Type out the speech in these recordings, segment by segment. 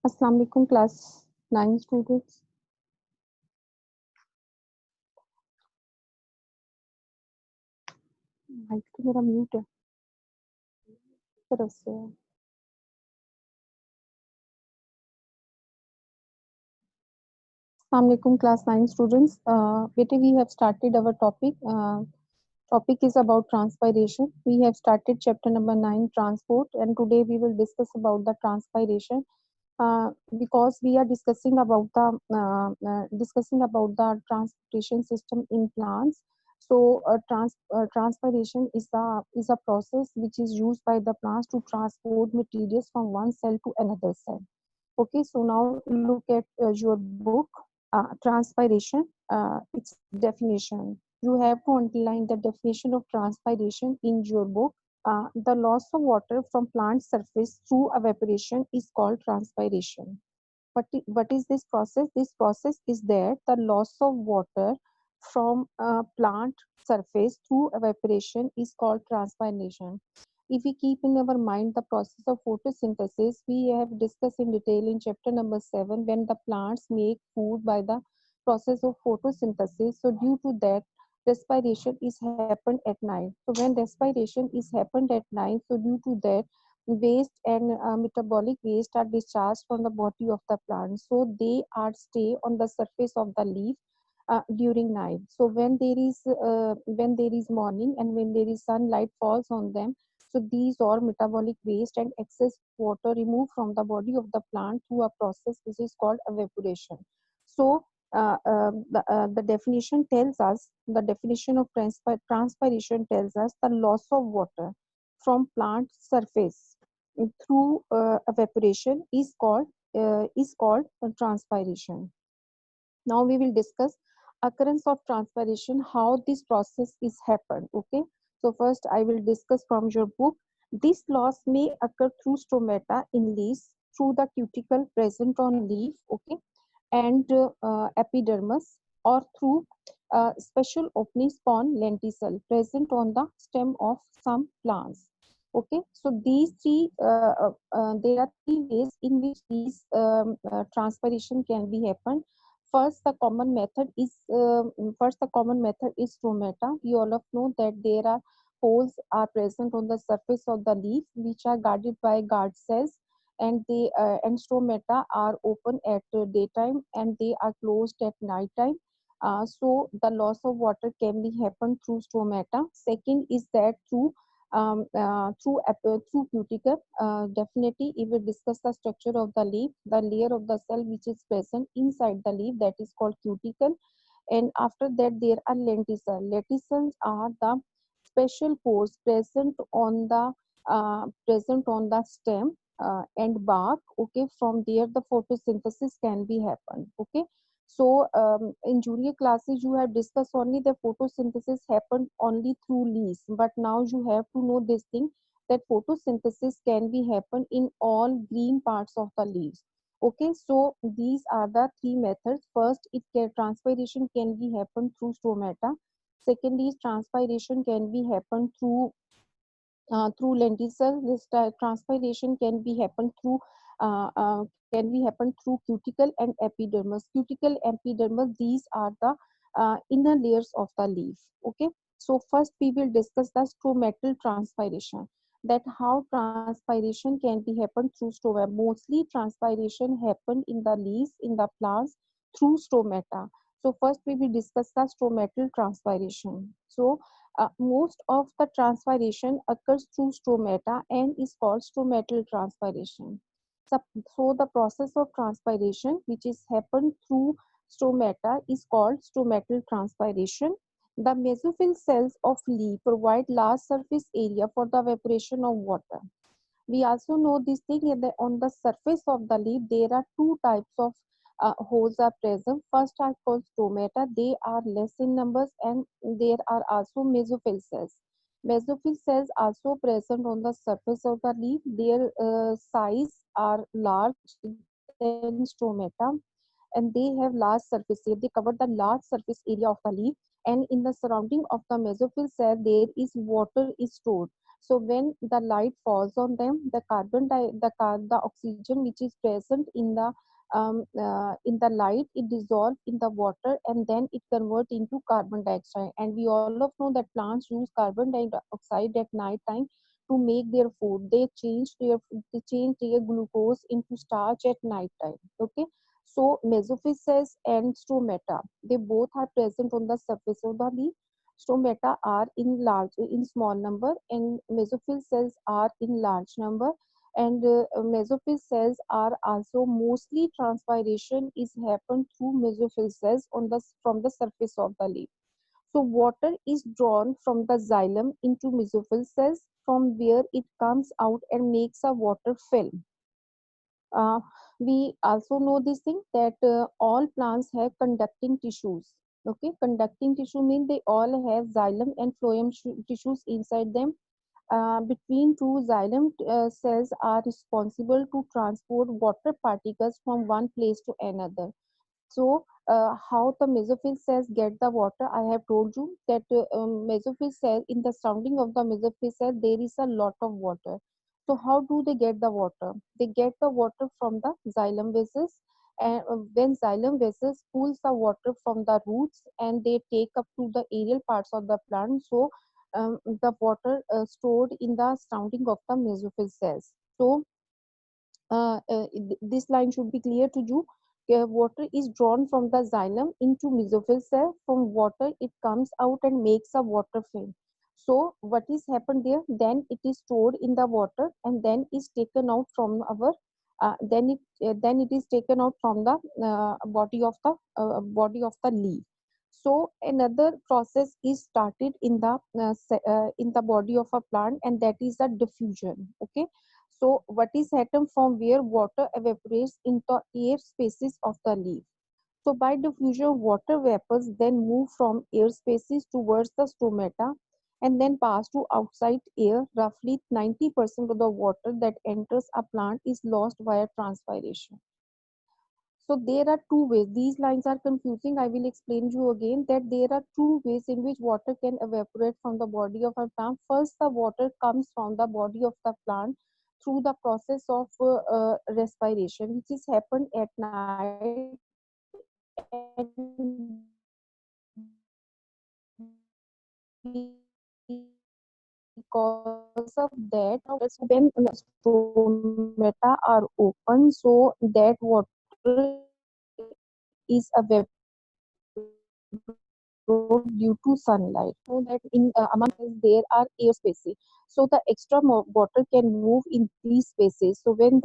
अस्सलाम वालेकुम class 9 students. Mic तो मेरा म्यूट है तरफ से। अस्सलाम वालेकुम क्लास 9 स्टूडेंट्स। बेटे we have started our topic. Topic is about transpiration. We have started chapter number 9 transport, and today we will discuss about the transpiration. Because we are discussing about the transportation system in plants. So transpiration is a process which is used by the plants to transport materials from one cell to another cell. Okay, so now look at your book. Transpiration, its definition. You have to underline the definition of transpiration in your book. The loss of water from plant surface through evaporation is called transpiration. What is this process? This process is that the loss of water from plant surface through evaporation is called transpiration. If we keep in our mind the process of photosynthesis, we have discussed in detail in chapter number 7 when the plants make food by the process of photosynthesis. So due to that, respiration is happened at night. So when respiration is happened at night, so due to that, waste and metabolic waste are discharged from the body of the plant, so they are stay on the surface of the leaf during night. So when there is morning and when there is sunlight falls on them, so these are metabolic waste and excess water removed from the body of the plant through a process which is called evaporation. So the definition tells us, the definition of transpiration tells us the loss of water from plant surface through evaporation is called transpiration. Now we will discuss occurrence of transpiration, how this process is happened. Okay, so first I will discuss from your book. This loss may occur through stomata in leaves, through the cuticle present on leaf, okay, and epidermis, or through special openings on lenticel present on the stem of some plants. Okay, so these there are three ways in which these transpiration can be happen. First the common method is stomata. You all of know that there are holes are present on the surface of the leaf which are guarded by guard cells, and they and stomata are open at daytime and they are closed at night time. So the loss of water can be happen through stomata. Second is that through cuticle. Definitely, if we discuss the structure of the leaf, the layer of the cell which is present inside the leaf, that is called cuticle. And after that, there are lenticels. Lenticels are the special pores present on the stem and bark. Okay, from there the photosynthesis can be happen. Okay, so in junior classes you have discussed only the photosynthesis happened only through leaves, but now you have to know this thing, that photosynthesis can be happen in all green parts of the leaves. Okay, so these are the three methods. First, transpiration can be happen through stomata. Secondly, transpiration can be happen through lenticel. This transpiration can be happen through cuticle and epidermis. Cuticle, epidermis, these are the inner layers of the leaf. Okay, so first we will discuss the stromatal transpiration, that how transpiration can be happen through stomata. Mostly transpiration happen in the leaves in the plants through stomata. So first we will discuss the stromatal transpiration. So most of the transpiration occurs through stomata and is called stomatal transpiration. So, the process of transpiration which is happened through stomata is called stomatal transpiration. The mesophyll cells of leaf provide large surface area for the evaporation of water. We also know this thing that on the surface of the leaf there are two types of holes are present. First are called stomata. They are less in numbers, and there are also mesophyll cells. Mesophyll cells also present on the surface of the leaf. Their size are large than stomata, and they have large surface area. They cover the large surface area of the leaf, and in the surrounding of the mesophyll cell there is water is stored. So when the light falls on them, the oxygen which is present in the light, it dissolves in the water, and then it converts into carbon dioxide. And we all of know that plants use carbon dioxide at night time to make their food. They change their glucose into starch at night time. Okay. So mesophyll cells and stomata, they both are present on the surface of the leaf. Stomata are in small number, and mesophyll cells are in large number. And mesophyll cells are also mostly transpiration is happen through mesophyll cells on the from the surface of the leaf. So water is drawn from the xylem into mesophyll cells, from where it comes out and makes a water film. Uh, we also know this thing that all plants have conducting tissues. Okay, conducting tissue means they all have xylem and phloem tissues inside them. Between two xylem cells are responsible to transport water particles from one place to another. So, how the mesophyll cells get the water? I have told you that mesophyll cell, in the surrounding of the mesophyll cell, there is a lot of water. So, how do they get the water? They get the water from the xylem vessels, and when xylem vessels pulls the water from the roots and they take up to the aerial parts of the plant. So, the water stored in the surrounding of the mesophyll cells. So, this line should be clear to you. Water is drawn from the xylem into mesophyll cell. From water, it comes out and makes a water film. So, what is happened there? Then it is stored in the water and then is taken out from our. Then it is taken out from the body of the leaf. So another process is started in the body of a plant, and that is the diffusion. Okay, so what is atom from where water evaporates into air spaces of the leaf. So by diffusion, water vapors then move from air spaces towards the stomata and then pass to outside air. Roughly 90% of the water that enters a plant is lost via transpiration. So there are two ways. These lines are confusing. I will explain you again that there are two ways in which water can evaporate from the body of a plant. First, the water comes from the body of the plant through the process of respiration, which is happened at night, and because of that, when stomata are open, so that water is evaporated due to sunlight. So that in among cells there are air spaces. So the extra water can move in these spaces. So when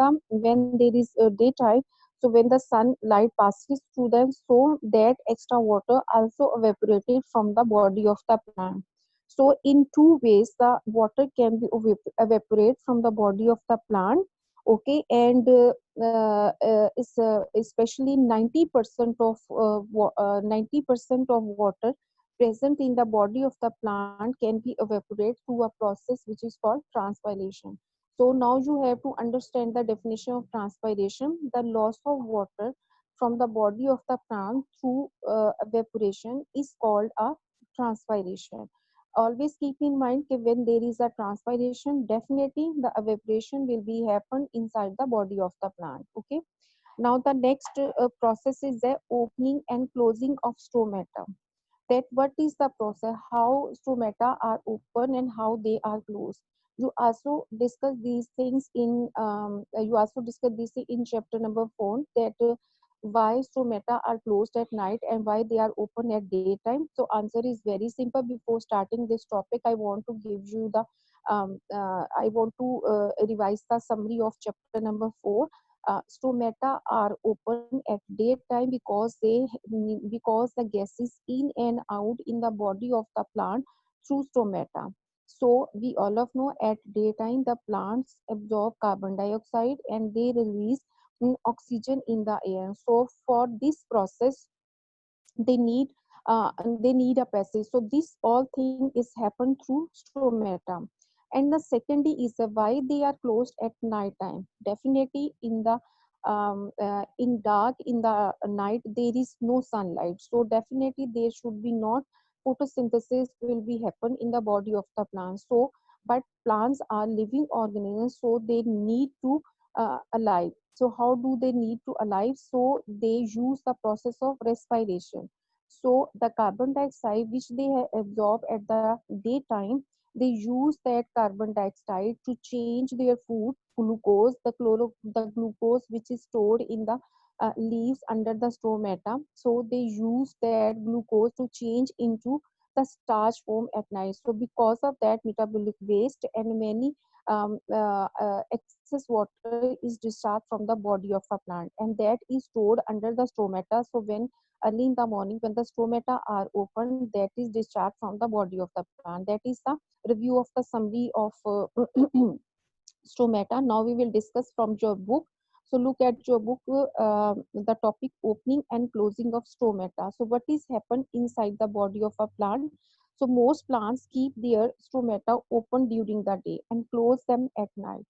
there is daytime, so when the sunlight passes through them, so that extra water also evaporated from the body of the plant. So in two ways the water can be evaporate from the body of the plant. Okay, and is especially 90% of 90% of water present in the body of the plant can be evaporated through a process which is called transpiration. So now you have to understand the definition of transpiration. The loss of water from the body of the plant through evaporation is called a transpiration. Always keep in mind that when there is a transpiration, definitely the evaporation will be happen inside the body of the plant. Okay. Now the next process is the opening and closing of stomata. That what is the process, how stomata are open and how they are closed. You also discuss these things in chapter number 4, that why stomata are closed at night and why they are open at daytime. So answer is very simple. Before starting this topic, I want to give you the I want to revise the summary of chapter number 4. Stomata are open at daytime because the gases in and out in the body of the plant through stomata. So we all of know at daytime the plants absorb carbon dioxide and they release oxygen in the air. So for this process they need they need a passage. So this all thing is happen through stomata. And the secondly is why they are closed at night time. Definitely in dark, in the night, there is no sunlight, so definitely there should be not photosynthesis will be happen in the body of the plant. So but plants are living organisms, so they need to alive. So how do they need to alive? So they use the process of respiration. So the carbon dioxide which they absorb at the daytime, they use that carbon dioxide to change their food glucose, the glucose which is stored in the leaves under the stomata. So they use that glucose to change into the starch form at night. So because of that metabolic waste and many excess water is discharged from the body of a plant, and that is stored under the stomata. So when early in the morning when the stomata are open, that is discharged from the body of the plant. That is the review of the summary of stomata. Now we will discuss from your book. So look at your book, the topic opening and closing of stomata. So what is happened inside the body of a plant? So most plants keep their stomata open during the day and close them at night.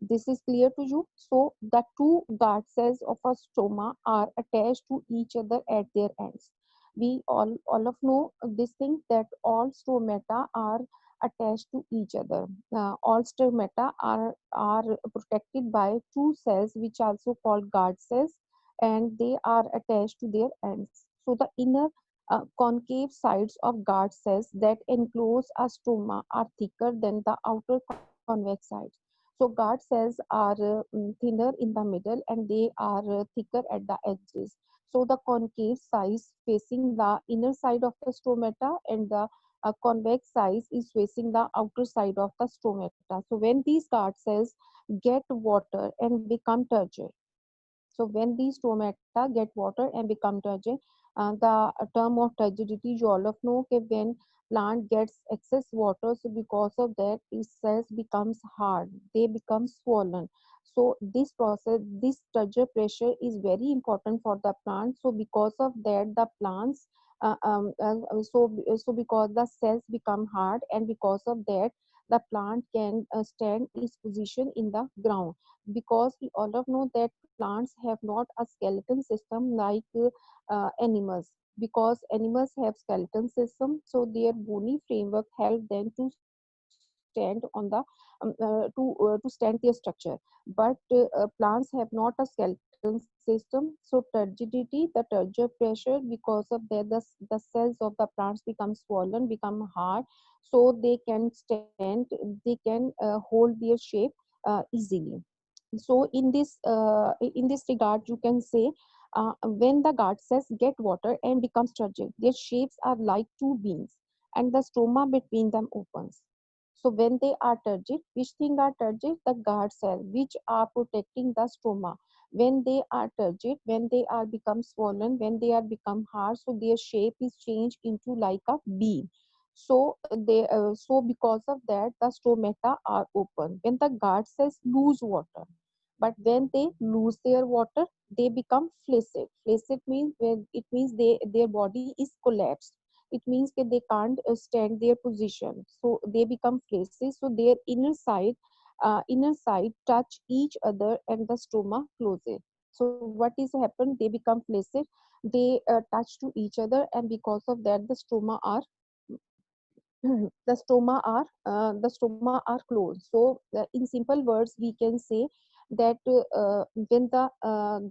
This is clear to you. So the two guard cells of a stoma are attached to each other at their ends. We all of know this thing that all stomata are attached to each other. All stomata are protected by two cells which also called guard cells, and they are attached to their ends. So the inner concave sides of guard cells that enclose a stoma are thicker than the outer convex sides. So guard cells are thinner in the middle and they are thicker at the edges. So the concave sides facing the inner side of the stomata, and the convex size is facing the outer side of the stomata. So when these guard cells get water and become turgid, so when these stomata get water and become turgid, the term of turgidity you all of know कि when plant gets excess water, so because of that its cells becomes hard, they become swollen. So this process, this turgid pressure is very important for the plant. So because of that the plants so because the cells become hard, and because of that the plant can stand its position in the ground, because we all of know that plants have not a skeleton system like animals. Because animals have skeleton system, so their bony framework help them to stand on the to stand their structure. But plants have not a skeleton system, so turgidity, the turgid pressure, because of that the cells of the plants become swollen, become hard, so they can stand, they can hold their shape easily. So in this regard you can say, when the guard cells get water and becomes turgid, their shapes are like two beams and the stoma between them opens. So when they are turgid, which thing are turgid? The guard cell which are protecting the stoma. When they are turgid, when they are become swollen, when they are become hard, so their shape is changed into like a beam. So so because of that the stomata are open when the guard cells lose water. But when they lose their water, they become flaccid. Flaccid means when it means their body is collapsed. It means that they can't stand their position, so they become flaccid. So their inner side touch each other and the stoma closes. So what is happened? They become flaccid. They touch to each other, and because of that the stoma are the stoma are closed. So in simple words we can say that when the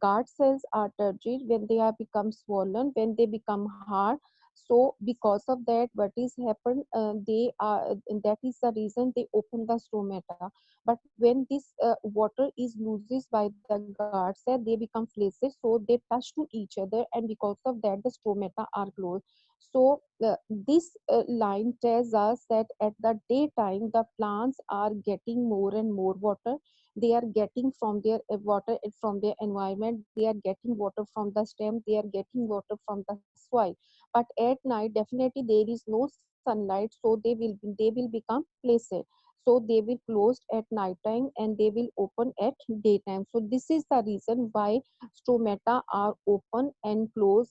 guard cells are turgid, when they are become swollen, when they become hard, so because of that what is happened, they are that is the reason they open the stomata. But when this water is loses by the guard cell, they become flaccid, so they touch to each other, and because of that the stomata are closed. So this line tells us that at the daytime the plants are getting more and more water. They are getting from their water from their environment. They are getting water from the stem. They are getting water from the soil. But at night, definitely there is no sunlight, so they will become flaccid. So they will close at night time and they will open at daytime. So this is the reason why stomata are open and close.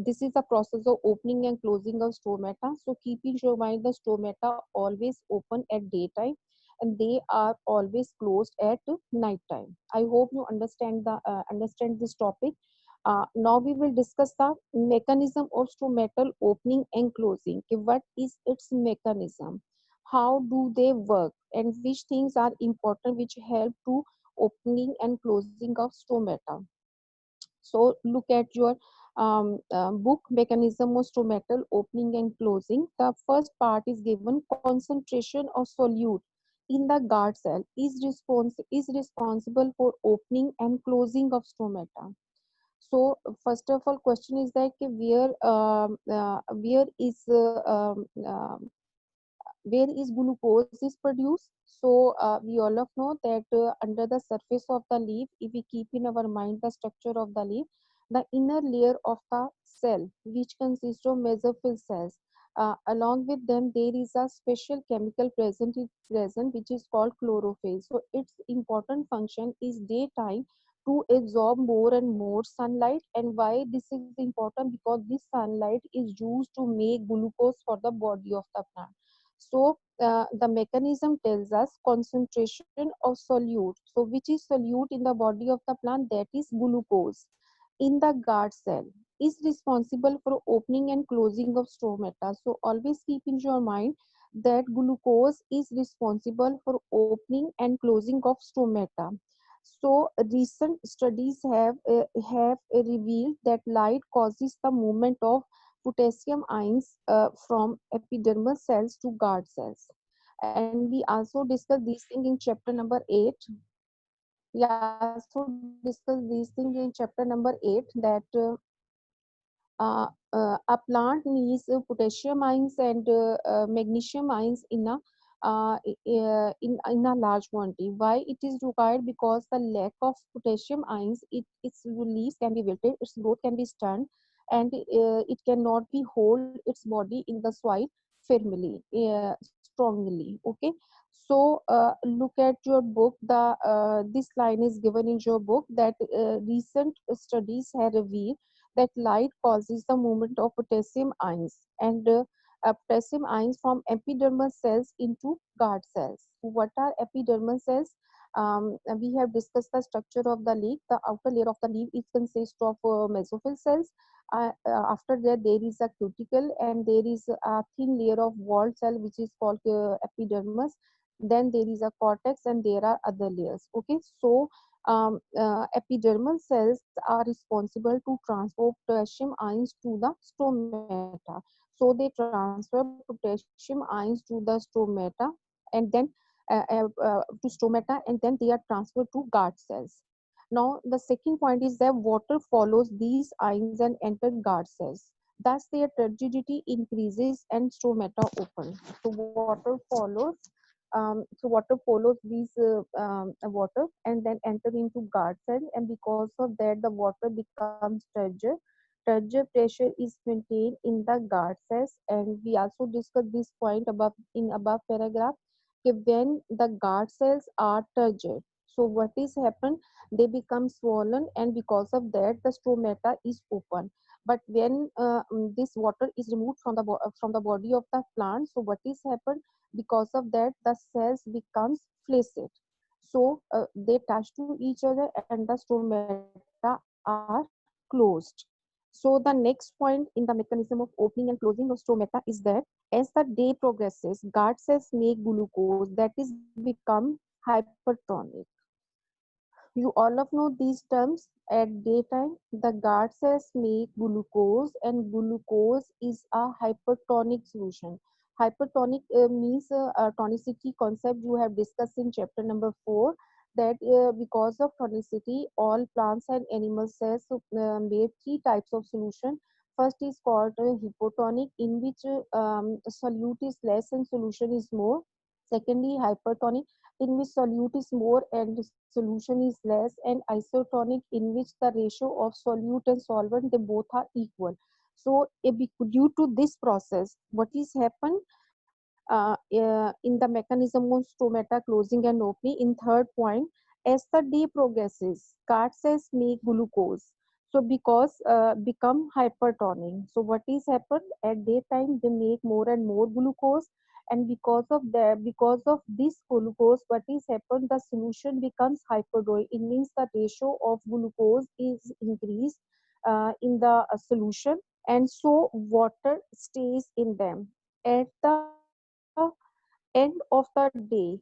This is the process of opening and closing of stomata. So keep in your mind the stomata always open at daytime and they are always closed at night time. I hope you understand this topic. Now we will discuss the mechanism of stomatal opening and closing. Okay, what is its mechanism? how do they work, and which things are important which help to opening and closing of stomata. So look at your book, Mechanism of Stomatal Opening and Closing. The first part is given: concentration of solute in the guard cell is responsible for opening and closing of stomata. So first of all, question is that कि where is glucose is produced. So we all of know that under the surface of the leaf, if we keep in our mind the structure of the leaf, the inner layer of the cell, which consists of mesophyll cells, along with them there is a special chemical present which is called chlorophyll. So its important function is daytime to absorb more and more sunlight. And why this is important? Because this sunlight is used to make glucose for the body of the plant. So the mechanism tells us concentration of solute. So which is solute in the body of the plant? That is glucose in the guard cell is responsible for opening and closing of stomata. So always keep in your mind that glucose is responsible for opening and closing of stomata. So recent studies have revealed that light causes the movement of potassium ions from epidermal cells to guard cells. And we also discussed these things in chapter number 8. We also discussed these things in chapter number 8 that a plant needs potassium ions and magnesium ions in a large quantity. Why it is required? Because the lack of potassium ions, its release can be wilted, its growth can be stunted, and it cannot be hold its body in the soil firmly, strongly. Okay, so look at your book. This line is given in your book that recent studies have revealed that light causes the movement of potassium ions and potassium ions from epidermal cells into guard cells. What are epidermal cells? We have discussed the structure of the leaf. The outer layer of the leaf is consists of mesophyll cells. After that, there is a cuticle and there is a thin layer of walled cell which is called epidermis. Then there is a cortex and there are other layers. Okay, so epidermal cells are responsible to transport potassium ions to the stomata. So they transfer potassium ions to the stomata and then to stomata, and then they are transferred to guard cells. Now the second point is that water follows these ions and enter guard cells. Thus their turgidity increases and stomata open. So water follows these water and then enter into guard cell, and because of that the water becomes turgid. Turgid pressure is maintained in the guard cells, and we also discussed this point above in above paragraph. Okay, when the guard cells are turgid, so what is happened? They become swollen, and because of that the stomata is open. But when this water is removed from the body of the plant, so what is happened? Because of that the cells becomes flaccid, so they touch to each other and the stomata are closed. So the next point in the mechanism of opening and closing of stomata is that as the day progresses, guard cells make glucose that is become hypertonic. You all of know these terms. At daytime, the guard cells make glucose, and glucose is a hypertonic solution. Hypertonic means tonicity concept you have discussed in chapter number 4. That because of tonicity, all plants and animal cells made three types of solution. First is called hypotonic, in which solute is less and solution is more. Secondly, hypertonic, in which solute is more and solution is less, and isotonic, in which the ratio of solute and solvent they both are equal. So due to this process, what is happen in the mechanism of stomata closing and opening? In third point, as the day progresses, guard cells make glucose, so because become hypertonic. So what is happened? At daytime they make more and more glucose, and because of this glucose, what is happened? The solution becomes hyperdonic. It means the ratio of glucose is increased in the solution, and so water stays in them. At the end of the day,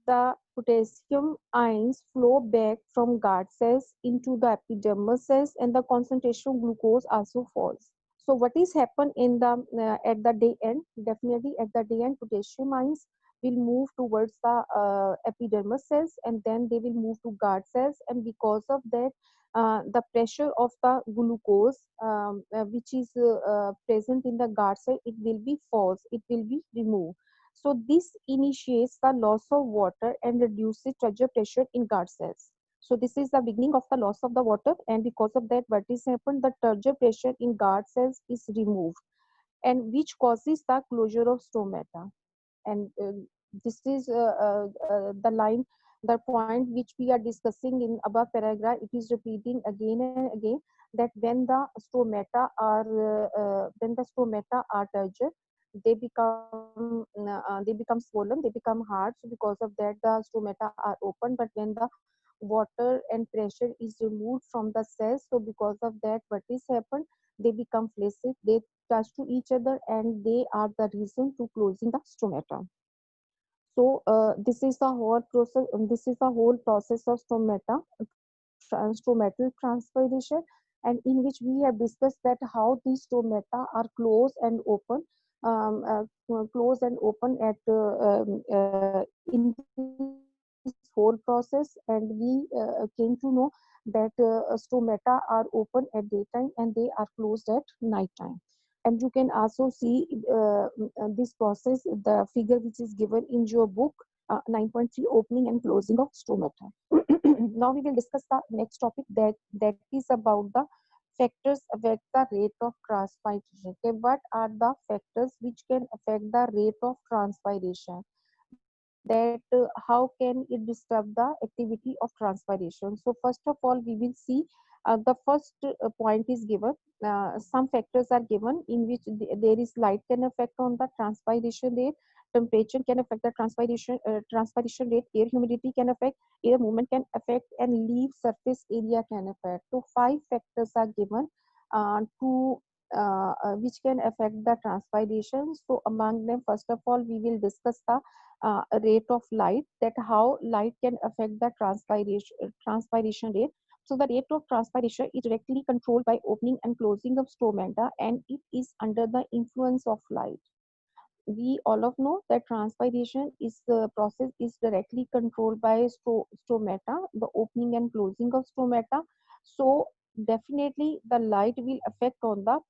the potassium ions flow back from guard cells into the epidermal cells, and the concentration of glucose also falls. So what is happen in the at the day end? Definitely at the day end, potassium ions will move towards the epidermal cells, and then they will move to guard cells, and because of that, the pressure of the glucose, which is present in the guard cell, it will be false. It will be removed. So this initiates the loss of water and reduces turgor pressure in guard cells. So this is the beginning of the loss of the water, and because of that, what is happened? The turgor pressure in guard cells is removed, and which causes the closure of stomata. And this is the line, the point which we are discussing in above paragraph. It is repeating again and again that when the stomata are turgid, they become swollen, they become hard. So because of that, the stomata are open. But when the water and pressure is removed from the cells, so because of that, what is happened? They become flaccid, they touch to each other, and they are the reason to closing the stomata. So this is the whole process. This is the whole process of stomatal transpiration, and in which we have discussed that how these stomata are closed and open, close and open at in this whole process, and we came to know that stomata are open at daytime and they are closed at night time. And you can also see this process, the figure which is given in your book, 9.3, opening and closing of stomata. Now we will discuss the next topic, that is about the factors affect the rate of transpiration. Okay, what are the factors which can affect the rate of transpiration? That how can it disturb the activity of transpiration? So first of all, we will see the first point is given. Some factors are given in which there is light can affect on the transpiration rate, temperature can affect the transpiration rate, air humidity can affect, air movement can affect, and leaf surface area can affect. So five factors are given to which can affect the transpiration. So among them, first of all, we will discuss the rate of light, that how light can affect the transpiration rate. So the rate of transpiration is directly controlled by opening and closing of stomata, and it is under the influence of light. We all of know that transpiration is the process is directly controlled by stomata, the opening and closing of stomata. So definitely the light will affect on the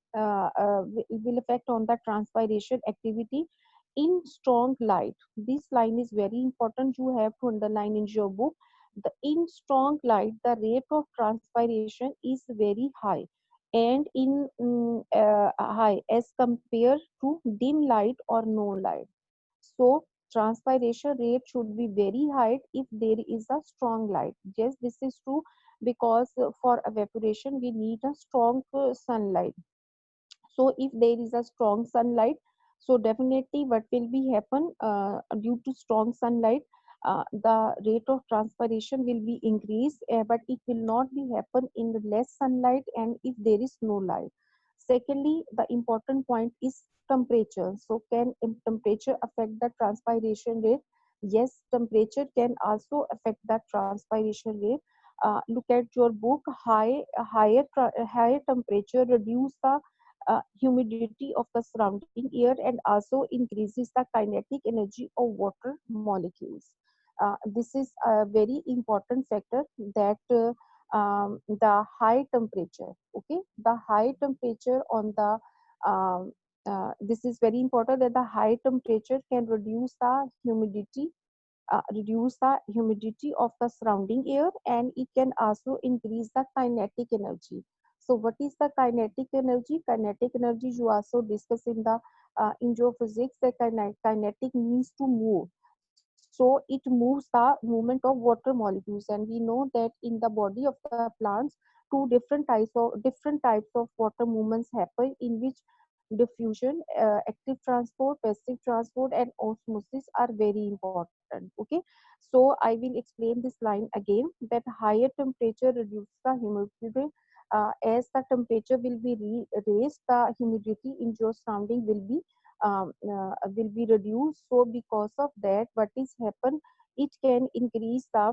transpiration activity. In strong light, this line is very important, you have to underline in your book. In strong light, the rate of transpiration is very high, and in high as compared to dim light or no light. So transpiration rate should be very high if there is a strong light. Yes, this is true, because for evaporation we need a strong sunlight. So if there is a strong sunlight, so definitely what will be happen, due to strong sunlight, the rate of transpiration will be increased, but it will not be happen in the less sunlight and if there is no light. Secondly, the important point is temperature. So can temperature affect the transpiration rate? Yes, temperature can also affect the transpiration rate. Look at your book. Higher temperature reduce the humidity of the surrounding air and also increases the kinetic energy of water molecules. This is a very important factor, that the high temperature, okay, the high temperature on the this is very important, that the high temperature can reduce the humidity of the surrounding air, and it can also increase the kinetic energy. So what is the kinetic energy? Kinetic energy you also discuss in geophysics. The kinetic means to move. So it moves the movement of water molecules, and we know that in the body of the plants, different types of water movements happen, in which diffusion, active transport, passive transport, and osmosis are very important. Okay, so I will explain this line again, that higher temperature reduces the humidity. As the temperature will be raised, the humidity in your surrounding will be will be reduced. So because of that, what is happen, it can increase the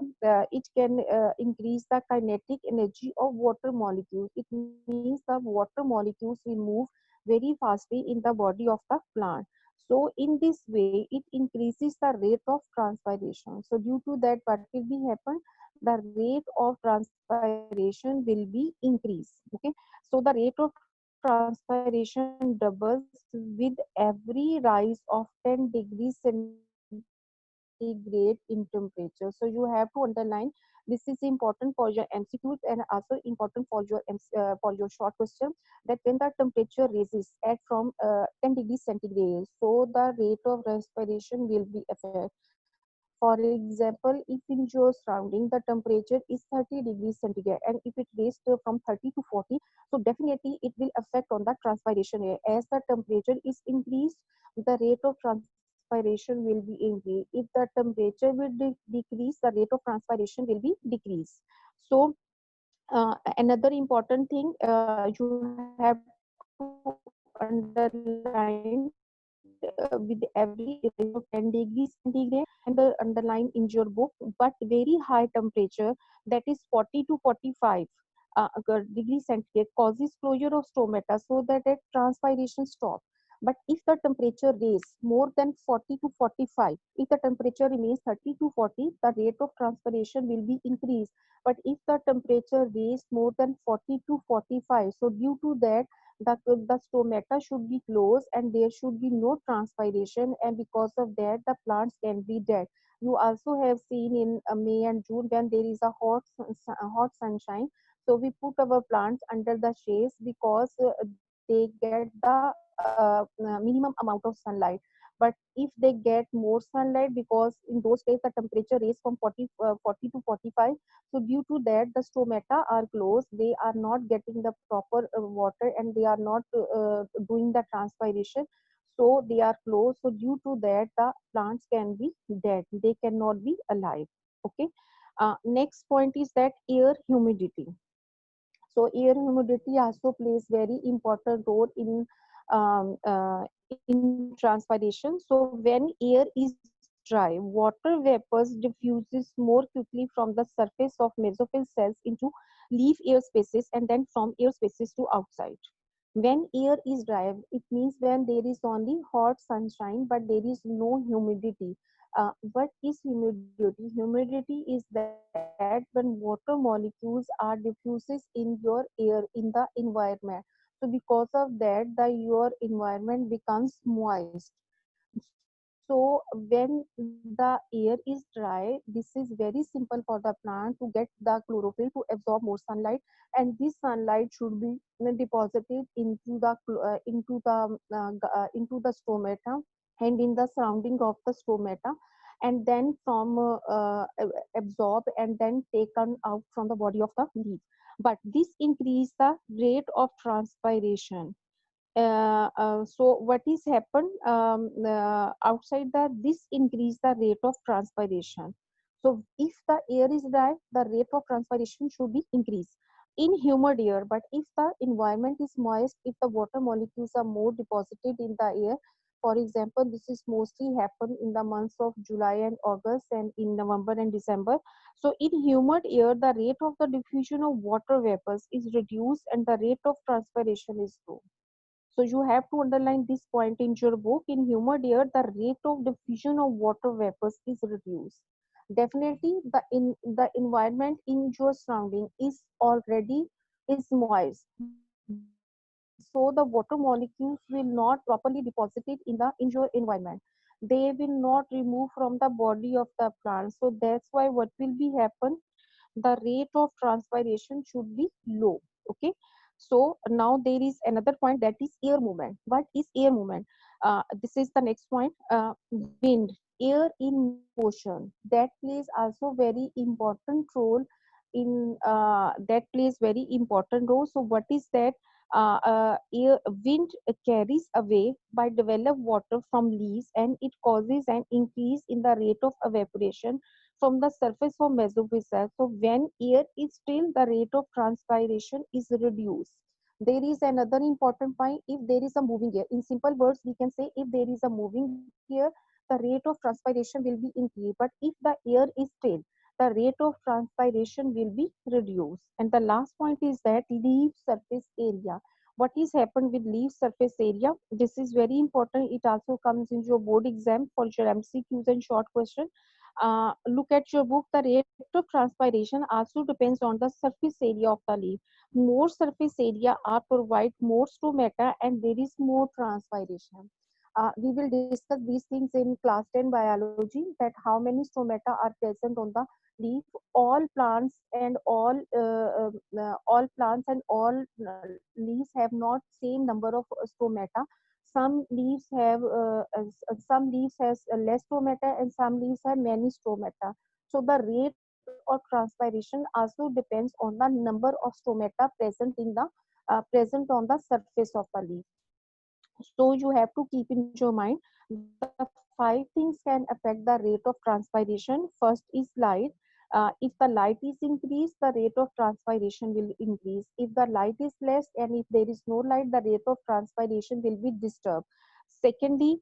kinetic energy of water molecules. It means the water molecules will move very fastly in the body of the plant. So in this way, it increases the rate of transpiration. So due to that, what will be happen? The rate of transpiration will be increased. Okay, so the rate of transpiration doubles with every rise of 10 degrees centigrade in temperature. So you have to underline, this is important for your MCQs and also important for your for your short question, that when the temperature rises at from 10 degrees centigrade, so the rate of respiration will be affected. For example, if in your surrounding the temperature is 30 degrees centigrade and if it raised from 30 to 40, so definitely it will affect on the transpiration rate. As the temperature is increased, the rate of transpiration will be increased. If the temperature will decrease, the rate of transpiration will be decreased. So another important thing, you have to underline with every rise of 10 degrees centigrade, and underline in your book, but very high temperature, that is 40 to 45 degree centigrade, causes closure of stomata so that a transpiration stop. But if the temperature raise more than 40 to 45, if the temperature remains 30 to 40, the rate of transpiration will be increased. But if the temperature raise more than 40 to 45, so due to that, the stomata should be closed and there should be no transpiration, and because of that the plants can be dead. You also have seen in May and June, when there is a hot sunshine, so we put our plants under the shades because they get the minimum amount of sunlight. But if they get more sunlight, because in those days the temperature raised from 40 to 45, so due to that the stomata are closed, they are not getting the proper water and they are not doing the transpiration, so they are closed. So due to that the plants can be dead, they cannot be alive. Okay, next point is that air humidity. So air humidity also plays very important role in transpiration. So when air is dry, water vapors diffuses more quickly from the surface of mesophyll cells into leaf air spaces and then from air spaces to outside. When air is dry, it means when there is only hot sunshine but there is no humidity. What is humidity? Humidity is that when water molecules are diffuses in your air, in the environment. So because of that, your environment becomes moist. So when the air is dry, this is very simple for the plant to get the chlorophyll to absorb more sunlight, and this sunlight should be deposited into the stomata and in the surrounding of the stomata, and then from absorb and then taken out from the body of the leaf. But this increase the rate of transpiration. So what is happened, outside that this increase the rate of transpiration. So if the air is dry, the rate of transpiration should be increased in humid air. But if the environment is moist, if the water molecules are more deposited in the air, for example, this is mostly happen in the months of July and August and in November and December. So in humid air, the rate of the diffusion of water vapors is reduced and the rate of transpiration is low. So you have to underline this point in your book. In humid air, the rate of diffusion of water vapors is reduced. Definitely, the environment in your surrounding is already is moist. So the water molecules will not properly deposited in your environment. They will not remove from the body of the plant. So that's why what will be happen, the rate of transpiration should be low. Okay, so now there is another point, that is air movement. What is air movement? This is the next point. Wind, air in motion, that plays also very important role in that plays very important role. So what is that? Wind carries away by developed water from leaves, and it causes an increase in the rate of evaporation from the surface of mesophyll. So when air is still, the rate of transpiration is reduced. There is another important point: if there is a moving air, in simple words we can say, if there is a moving air, the rate of transpiration will be increased, but if the air is still, the rate of transpiration will be reduced. And the last point is that leaf surface area. What is happened with leaf surface area? This is very important. It also comes in your board exam for your MCQs and short question. Look at your book. The rate of transpiration also depends on the surface area of the leaf. More surface area are provide more stomata and there is more transpiration. We will discuss these things in class 10 biology, that how many stomata are present on the leaf. All plants and all plants and all leaves have not same number of stomata. Some leaves have some leaves has less stomata and some leaves have many stomata. So the rate of transpiration also depends on the number of stomata present in the present on the surface of the leaf. So you have to keep in your mind the five things can affect the rate of transpiration. First is light. If the light is increased, the rate of transpiration will increase. If the light is less and if there is no light, the rate of transpiration will be disturbed. Secondly,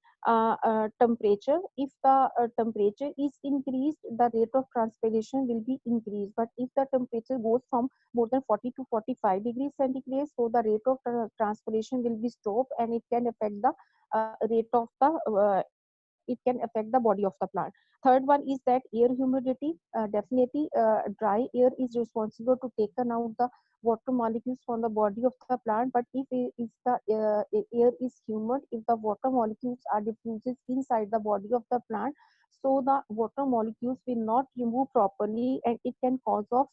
temperature. If the temperature is increased, the rate of transpiration will be increased. But if the temperature goes from more than 40 to 45 degrees centigrade, so the rate of transpiration will be stopped and it can affect the rate of the it can affect the body of the plant. Third one is that air humidity. Definitely dry air is responsible to taken out the water molecules from the body of the plant, but if the air is humid, if the water molecules are diffused inside the body of the plant, so the water molecules will not remove properly and it can cause of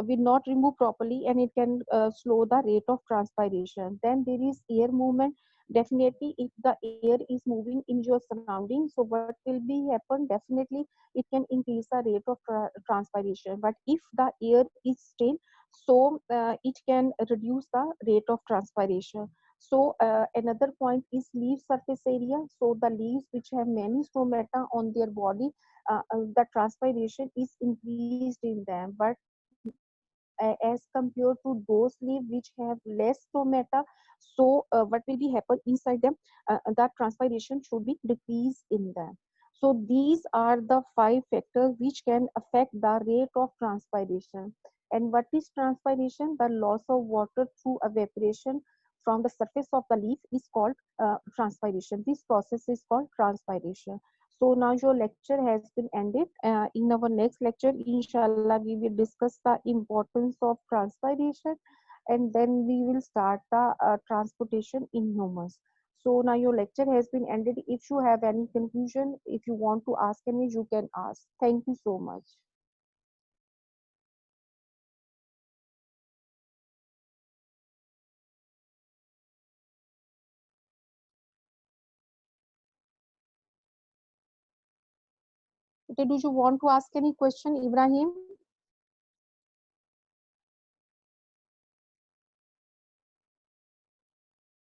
will not remove properly and it can slow the rate of transpiration. Then there is air movement. Definitely if the air is moving in your surroundings, so what will be happen? Definitely it can increase the rate of transpiration. But if the air is still, so it can reduce the rate of transpiration. So another point is leaf surface area. So the leaves which have many stomata on their body, the transpiration is increased in them. But as compared to those leaves which have less stomata, so what will be happen inside them? That transpiration should be decreased in them. So these are the five factors which can affect the rate of transpiration. And what is transpiration? The loss of water through evaporation from the surface of the leaf is called transpiration. This process is called transpiration. So now your lecture has been ended. In our next lecture, inshallah, we will discuss the importance of transpiration and then we will start the transportation in humans. So now your lecture has been ended. If you have any conclusion, if you want to ask any, you can ask. Thank you so much. Okay, do you want to ask any question, Ibrahim?